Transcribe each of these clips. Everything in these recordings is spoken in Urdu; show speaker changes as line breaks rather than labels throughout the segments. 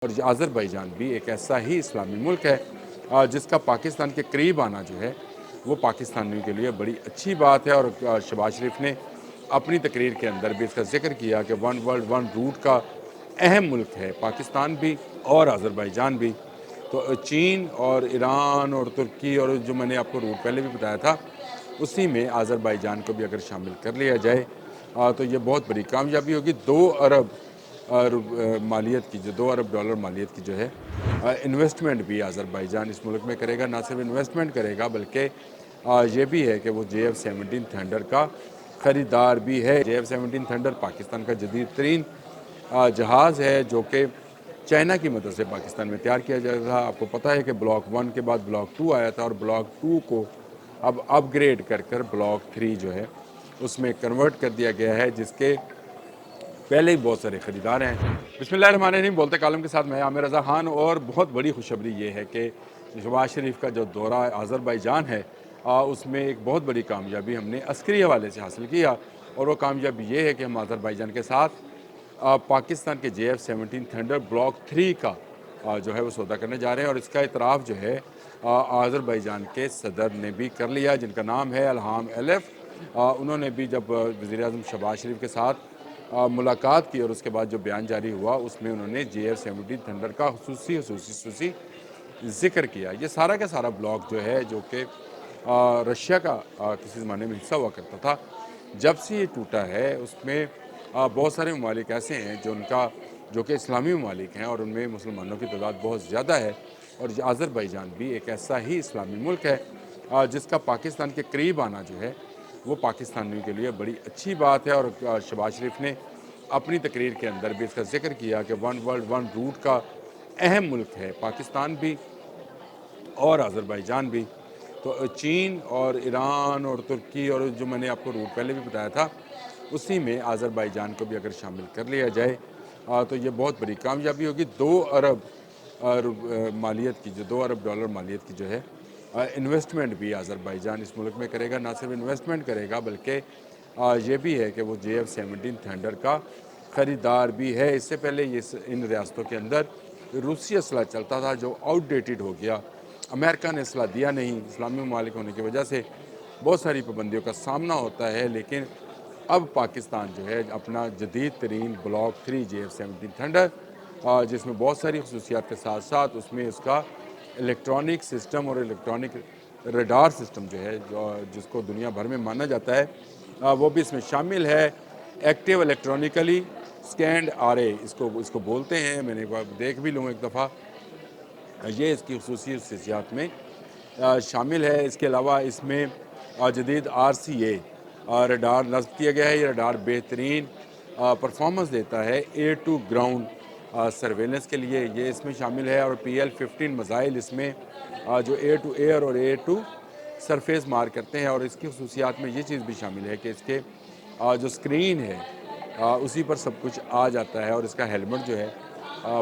اور آذربائیجان بھی ایک ایسا ہی اسلامی ملک ہے جس کا پاکستان کے قریب آنا جو ہے وہ پاکستانیوں کے لیے بڑی اچھی بات ہے۔ اور شہباز شریف نے اپنی تقریر کے اندر بھی اس کا ذکر کیا کہ ون ورلڈ ون روٹ کا اہم ملک ہے پاکستان بھی اور آذربائیجان بھی۔ تو چین اور ایران اور ترکی اور جو میں نے آپ کو روٹ پہلے بھی بتایا تھا اسی میں آذربائیجان کو بھی اگر شامل کر لیا جائے تو یہ بہت بڑی کامیابی ہوگی۔ 2 ارب مالیت کی جو 2 ارب ڈالر مالیت کی جو ہے انویسٹمنٹ بھی آذربائیجان اس ملک میں کرے گا۔ نہ صرف انویسٹمنٹ کرے گا بلکہ یہ بھی ہے کہ وہ JF-17 تھنڈر کا خریدار بھی ہے۔ JF-17 تھنڈر پاکستان کا جدید ترین جہاز ہے جو کہ چائنا کی مدد سے پاکستان میں تیار کیا جائے گا۔ آپ کو پتہ ہے کہ بلاک 1 کے بعد بلاک 2 آیا تھا اور بلاک 2 کو اب اپ گریڈ کر بلاک 3 جو ہے اس میں کنورٹ کر دیا گیا ہے، جس کے پہلے ہی بہت سارے خریدار ہیں۔ بسم اللہ الرحمن الرحیم، بولتے کالم کے ساتھ میں عامر رضا خان۔ اور بہت بڑی خوشخبری یہ ہے کہ شہباز شریف کا جو دورہ آذربائیجان ہے اس میں ایک بہت بڑی کامیابی ہم نے عسکری حوالے سے حاصل کیا، اور وہ کامیابی یہ ہے کہ ہم آذربائیجان کے ساتھ پاکستان کے JF-17 تھنڈر بلاک 3 کا جو ہے وہ سودا کرنے جا رہے ہیں، اور اس کا اعتراف جو ہے آذربائیجان کے صدر نے بھی کر لیا، جن کا نام ہے الہام علیف۔ انہوں نے بھی جب وزیر اعظم شہباز شریف کے ساتھ ملاقات کی اور اس کے بعد جو بیان جاری ہوا اس میں انہوں نے JF-17 تھنڈر کا خصوصی ذکر کیا۔ یہ سارا کا سارا بلاک جو ہے جو کہ رشیا کا کسی زمانے میں حصہ ہوا کرتا تھا، جب سے یہ ٹوٹا ہے اس میں بہت سارے ممالک ایسے ہیں جو کہ اسلامی ممالک ہیں، اور ان میں مسلمانوں کی تعداد بہت زیادہ ہے۔ اور آذربائیجان بھی ایک ایسا ہی اسلامی ملک ہے جس کا پاکستان کے قریب آنا جو ہے وہ پاکستانیوں کے لیے بڑی اچھی بات ہے۔ اور شہباز شریف نے اپنی تقریر کے اندر بھی اس کا ذکر کیا کہ ون ورلڈ ون روٹ کا اہم ملک ہے پاکستان بھی اور آذربائیجان بھی۔ تو چین اور ایران اور ترکی اور جو میں نے آپ کو روٹ پہلے بھی بتایا تھا اسی میں آذربائیجان کو بھی اگر شامل کر لیا جائے تو یہ بہت بڑی کامیابی ہوگی۔ 2 ارب مالیت کی جو 2 ارب ڈالر مالیت کی جو ہے انویسٹمنٹ بھی آذربائیجان اس ملک میں کرے گا۔ نہ صرف انویسٹمنٹ کرے گا بلکہ یہ بھی ہے کہ وہ JF-17 تھنڈر کا خریدار بھی ہے۔ اس سے پہلے ان ریاستوں کے اندر روسی اسلحہ چلتا تھا جو آؤٹ ڈیٹڈ ہو گیا، امریکہ نے اسلحہ دیا نہیں، اسلامی ممالک ہونے کی وجہ سے بہت ساری پابندیوں کا سامنا ہوتا ہے، لیکن اب پاکستان جو ہے اپنا جدید ترین بلاک 3 JF-17 تھنڈر جس میں بہت ساری خصوصیات کے ساتھ ساتھ اس میں اس کا الیکٹرانک سسٹم اور الیکٹرانک ریڈار سسٹم جو ہے جس کو دنیا بھر میں مانا جاتا ہے وہ بھی اس میں شامل ہے۔ ایکٹیو الیکٹرانیکلی سکینڈ RA اس کو بولتے ہیں، میں نے دیکھ بھی لوں ایک دفعہ، یہ اس کی خصوصیات میں شامل ہے۔ اس کے علاوہ اس میں جدید RCA ریڈار نصب کیا گیا ہے۔ یہ ریڈار بہترین پرفارمنس دیتا ہے ایئر ٹو گراؤنڈ سرویلنس کے لیے، یہ اس میں شامل ہے۔ اور PL-15 میزائل اس میں جو ایئر ٹو ایئر اور ایئر ٹو سرفیس مار کرتے ہیں، اور اس کی خصوصیات میں یہ چیز بھی شامل ہے کہ اس کے جو سکرین ہے اسی پر سب کچھ آ جاتا ہے، اور اس کا ہیلمٹ جو ہے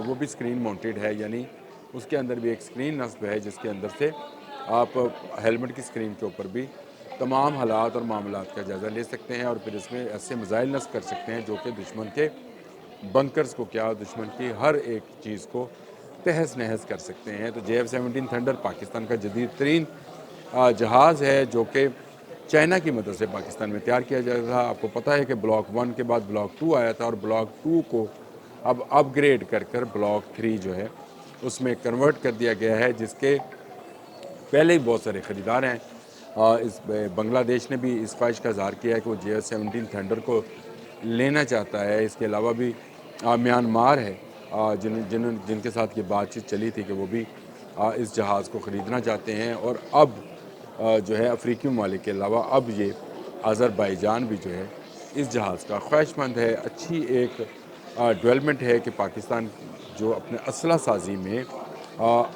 وہ بھی سکرین ماؤنٹڈ ہے، یعنی اس کے اندر بھی ایک سکرین نصب ہے جس کے اندر سے آپ ہیلمٹ کی سکرین کے اوپر بھی تمام حالات اور معاملات کا جائزہ لے سکتے ہیں، اور پھر اس میں ایسے میزائل نصب کر سکتے ہیں جو کہ دشمن کے بنکرز کو دشمن کی ہر ایک چیز کو تہس نہس کر سکتے ہیں۔ تو JF-17 تھنڈر پاکستان کا جدید ترین جہاز ہے جو کہ چائنا کی مدد سے پاکستان میں تیار کیا جائے گا۔ آپ کو پتہ ہے کہ بلاک 1 کے بعد بلاک 2 آیا تھا، اور بلاک 2 کو اب اپ گریڈ کر بلاک 3 جو ہے اس میں کنورٹ کر دیا گیا ہے، جس کے پہلے ہی بہت سارے خریدار ہیں۔ بنگلہ دیش نے بھی اس خواہش کا اظہار کیا ہے کہ وہ JF-17 تھنڈر کو لینا چاہتا ہے۔ اس کے علاوہ بھی میانمار ہے جن کے ساتھ یہ بات چیت چلی تھی کہ وہ بھی اس جہاز کو خریدنا چاہتے ہیں، اور اب جو ہے افریقی ممالک کے علاوہ اب یہ آذربائیجان بھی جو ہے اس جہاز کا خواہش مند ہے۔ اچھی ایک ڈیولپمنٹ ہے کہ پاکستان جو اپنے اسلحہ سازی میں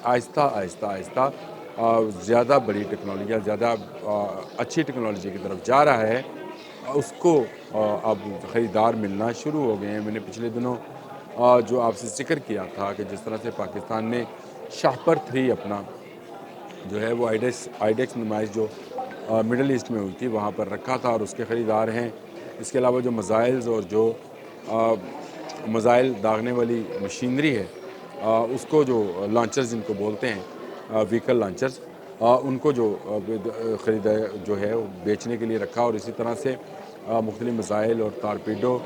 آہستہ زیادہ بڑی ٹیکنالوجی، زیادہ اچھی ٹیکنالوجی کی طرف جا رہا ہے، اس کو اب خریدار ملنا شروع ہو گئے ہیں۔ میں نے پچھلے دنوں جو آپ سے ذکر کیا تھا کہ جس طرح سے پاکستان نے شاہپر 3 اپنا جو ہے وہ آئیڈیکس نمائش جو مڈل ایسٹ میں ہوئی تھی وہاں پر رکھا تھا، اور اس کے خریدار ہیں۔ اس کے علاوہ جو میزائلز اور جو میزائل داغنے والی مشینری ہے اس کو جو لانچرز جن کو بولتے ہیں وہیکل لانچرز، ان کو جو خرید جو ہے وہ بیچنے کے لیے رکھا، اور اسی طرح سے مختلف میزائل اور ٹارپیڈو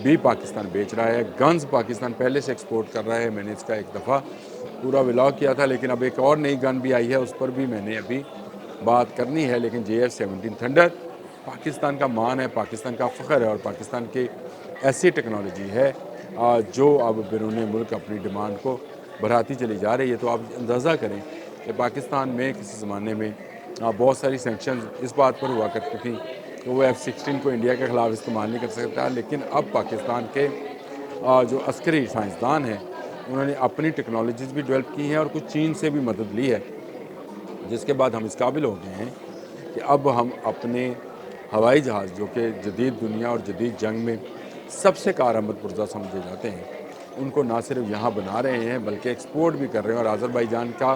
بھی پاکستان بیچ رہا ہے۔ گنز پاکستان پہلے سے ایکسپورٹ کر رہا ہے، میں نے اس کا ایک دفعہ پورا ولاگ کیا تھا، لیکن اب ایک اور نئی گن بھی آئی ہے، اس پر بھی میں نے ابھی بات کرنی ہے۔ لیکن JF-17 تھنڈر پاکستان کا مان ہے، پاکستان کا فخر ہے، اور پاکستان کی ایسی ٹیکنالوجی ہے جو اب بیرون ملک اپنی ڈیمانڈ کو بڑھاتی چلی جا رہی ہے۔ تو آپ اندازہ کریں کہ پاکستان میں کسی زمانے میں بہت ساری سینکشنز اس بات پر ہوا کرتی تھیں کہ وہ F-16 کو انڈیا کے خلاف استعمال نہیں کر سکتا، لیکن اب پاکستان کے جو عسکری سائنسدان ہیں انہوں نے اپنی ٹیکنالوجیز بھی ڈیولپ کی ہیں اور کچھ چین سے بھی مدد لی ہے، جس کے بعد ہم اس قابل ہو گئے ہیں کہ اب ہم اپنے ہوائی جہاز جو کہ جدید دنیا اور جدید جنگ میں سب سے کارآمد پرزہ سمجھے جاتے ہیں، ان کو نہ صرف یہاں بنا رہے ہیں بلکہ ایکسپورٹ بھی کر رہے ہیں۔ اور آذربائیجان کا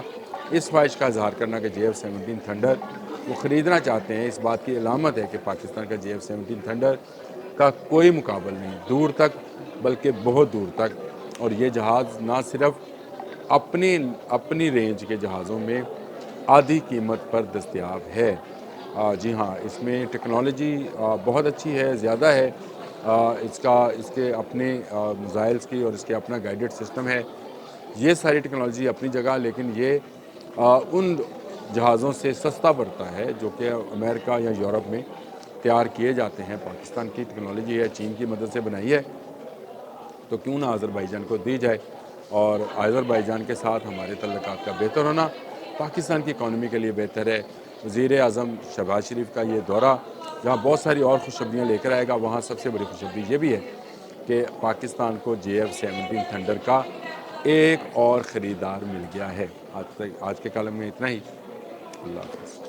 اس خواہش کا اظہار کرنا کہ JF-17 تھنڈر وہ خریدنا چاہتے ہیں، اس بات کی علامت ہے کہ پاکستان کا JF-17 تھنڈر کا کوئی مقابل نہیں دور تک، بلکہ بہت دور تک۔ اور یہ جہاز نہ صرف اپنی رینج کے جہازوں میں آدھی قیمت پر دستیاب ہے، جی ہاں، اس میں ٹیکنالوجی بہت اچھی ہے، زیادہ ہے، اس کے اپنے میزائلز کی اور اس کے اپنا گائیڈڈ سسٹم ہے، یہ ساری ٹیکنالوجی اپنی جگہ، لیکن یہ ان جہازوں سے سستا پڑتا ہے جو کہ امریکہ یا یورپ میں تیار کیے جاتے ہیں۔ پاکستان کی ٹیکنالوجی ہے، چین کی مدد سے بنائی ہے، تو کیوں نہ آذربائیجان کو دی جائے، اور آذربائیجان کے ساتھ ہمارے تعلقات کا بہتر ہونا پاکستان کی اکانومی کے لیے بہتر ہے۔ وزیر اعظم شہباز شریف کا یہ دورہ جہاں بہت ساری اور خوشخبریاں لے کر آئے گا، وہاں سب سے بڑی خوشخبری یہ بھی ہے کہ پاکستان کو JF-17 تھنڈر کا ایک اور خریدار مل گیا ہے۔ آج کے کالم میں اتنا ہی، اللہ حافظ۔